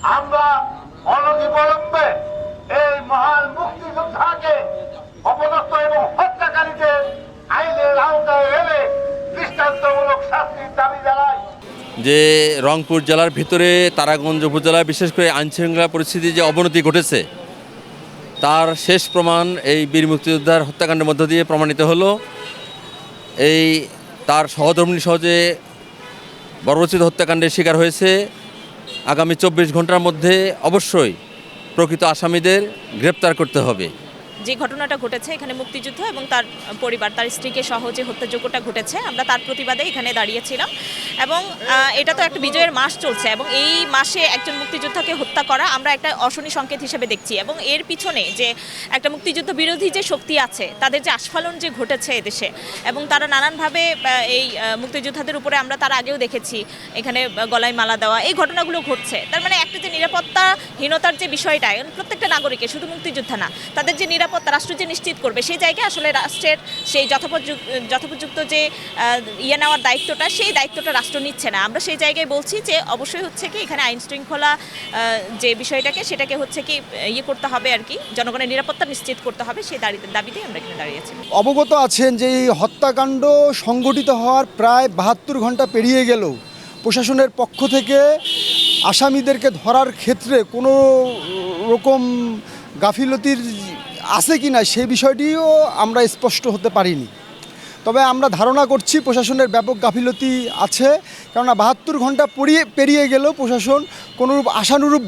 আমরা অনতিবিলম্বে এই মহান মুক্তিযোদ্ধাকে অপদস্থ এবং হত্যাকারীদের আইনের আওতায় এনে দৃষ্টান্তমূলক শাস্তির দাবি জানাই। যে রংপুর জেলার ভিতরে তারাগঞ্জ উপজেলায় বিশেষ করে আইনশৃঙ্খলা পরিস্থিতির যে অবনতি ঘটেছে তার শেষ প্রমাণ এই বীর মুক্তিযোদ্ধার হত্যাকাণ্ডের মধ্য দিয়ে প্রমাণিত হলো। এই তার সহধর্মিণী সহ যে বর্বরোচিত হত্যাকাণ্ডের শিকার হয়েছে, আগামী 24 ঘন্টার মধ্যে অবশ্যই প্রকৃত আসামিদের গ্রেপ্তার করতে হবে। যে ঘটনাটা ঘটেছে এখানে মুক্তিযুদ্ধ এবং তার পরিবার, তার স্ত্রীকে সহ যে হত্যাযোগ্যটা ঘটেছে, আমরা তার প্রতিবাদে এখানে দাঁড়িয়েছিলাম। এবং এটা তো একটা বিজয়ের মাস চলছে এবং এই মাসে একজন মুক্তিযোদ্ধাকে হত্যা করা আমরা একটা অশনি সংকেত হিসেবে দেখছি। এবং এর পিছনে যে একটা মুক্তিযুদ্ধ বিরোধী যে শক্তি আছে, তাদের যে আস্ফালন যে ঘটেছে এদেশে, এবং তারা নানানভাবে এই মুক্তিযোদ্ধাদের উপরে আমরা তার আগেও দেখেছি এখানে গলায় মালা দেওয়া, এই ঘটনাগুলো ঘটছে। তার মানে একটা যে নিরাপত্তাহীনতার যে বিষয়টা, প্রত্যেকটা নাগরিকের, শুধু মুক্তিযোদ্ধা না, তাদের যে নিরাপত্তা রাষ্ট্র যে নিশ্চিত করবে, সেই জায়গায় আসলে রাষ্ট্রের সেই যথোপযুক্ত যে নেওয়ার দায়িত্বটা, সেই দায়িত্বটা রাষ্ট্র নিচ্ছে না। আমরা সেই জায়গায় বলছি যে অবশ্যই হচ্ছে কি এখানে আইন শৃঙ্খলা যে বিষয়টাকে, সেটাকে হচ্ছে কি করতে হবে আর কি, জনগণের নিরাপত্তা নিশ্চিত করতে হবে, সেই দাবিতেই আমরা এখানে দাঁড়িয়েছি। অবগত আছেন যে এই হত্যাকাণ্ড সংঘটিত হওয়ার প্রায় 72 ঘন্টা পেরিয়ে গেলেও প্রশাসনের পক্ষ থেকে আসামিদেরকে ধরার ক্ষেত্রে কোনো রকম গাফিলতির আছে কি না সে বিষয়টিও আমরা স্পষ্ট হতে পারিনি। তবে আমরা ধারণা করছি প্রশাসনের ব্যাপক গাফিলতি আছে, কেননা 72 ঘন্টা পেরিয়ে গেলেও প্রশাসন কোনোরূপ আশানুরূপ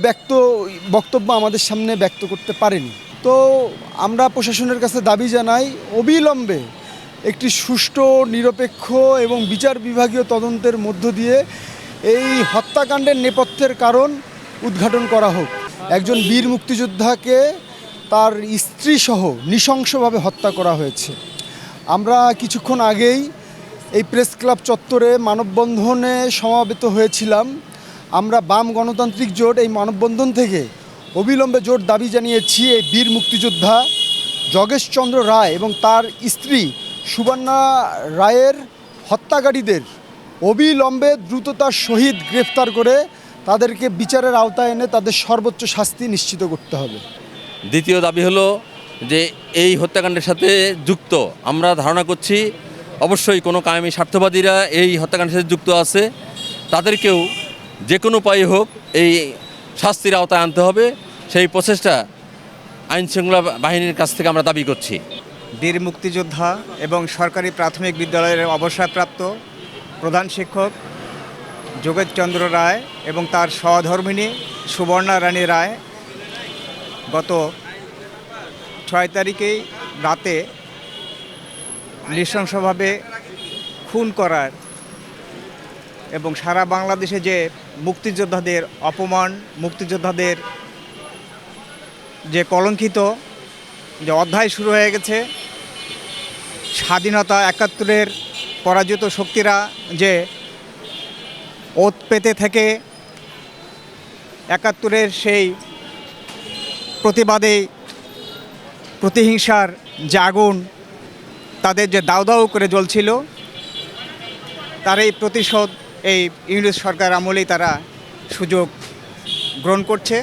বক্তব্য আমাদের সামনে ব্যক্ত করতে পারেনি। তো আমরা প্রশাসনের কাছে দাবি জানাই, অবিলম্বে একটি সুষ্ঠু, নিরপেক্ষ এবং বিচার বিভাগীয় তদন্তের মধ্য দিয়ে এই হত্যাকাণ্ডের নেপথ্যের কারণ উদ্ঘাটন করা হোক। একজন বীর মুক্তিযোদ্ধাকে তার স্ত্রীসহ নৃশংসভাবে হত্যা করা হয়েছে। আমরা কিছুক্ষণ আগেই এই প্রেস ক্লাব চত্বরে মানববন্ধনে সমাবেত হয়েছিলাম। আমরা বাম গণতান্ত্রিক জোট এই মানববন্ধন থেকে অবিলম্বে জোট দাবি জানিয়েছি এই বীর মুক্তিযোদ্ধা যোগেশচন্দ্র রায় এবং তার স্ত্রী সুবর্ণা রায়ের হত্যাকারীদের অবিলম্বে দ্রুততার সহিত গ্রেফতার করে তাদেরকে বিচারের আওতায় এনে তাদের সর্বোচ্চ শাস্তি নিশ্চিত করতে হবে। দ্বিতীয় দাবি হলো যে এই হত্যাকাণ্ডের সাথে যুক্ত, আমরা ধারণা করছি অবশ্যই কোনো কায়েমি স্বার্থবাদীরা এই হত্যাকাণ্ডের সাথে যুক্ত আছে, তাদেরকেও যে কোনো উপায়ে হোক এই শাস্তির আওতায় আনতে হবে। সেই প্রচেষ্টা আইনশৃঙ্খলা বাহিনীর কাছ থেকে আমরা দাবি করছি। বীর মুক্তিযোদ্ধা এবং সরকারি প্রাথমিক বিদ্যালয়ের অবসরপ্রাপ্ত প্রধান শিক্ষক যোগেশচন্দ্র রায় এবং তার সহধর্মিণী সুবর্ণা রানী রায় গত 6 তারিখেই রাতে নৃশংসভাবে খুন করার এবং সারা বাংলাদেশে যে মুক্তিযোদ্ধাদের অপমান, মুক্তিযোদ্ধাদের যে কলঙ্কিত যে অধ্যায় শুরু হয়ে গেছে, স্বাধীনতা 71-এর পরাজিত শক্তিরা যে ওত পেতে থেকে 71-এর সেই প্রতিবাদে প্রতিহিংসার যে আগুন তাদের যে দাউ দাউ করে জ্বলছিল, তার এই প্রতিশোধ এই ইংরেজ সরকার আমলেই তারা সুযোগ গ্রহণ করছে।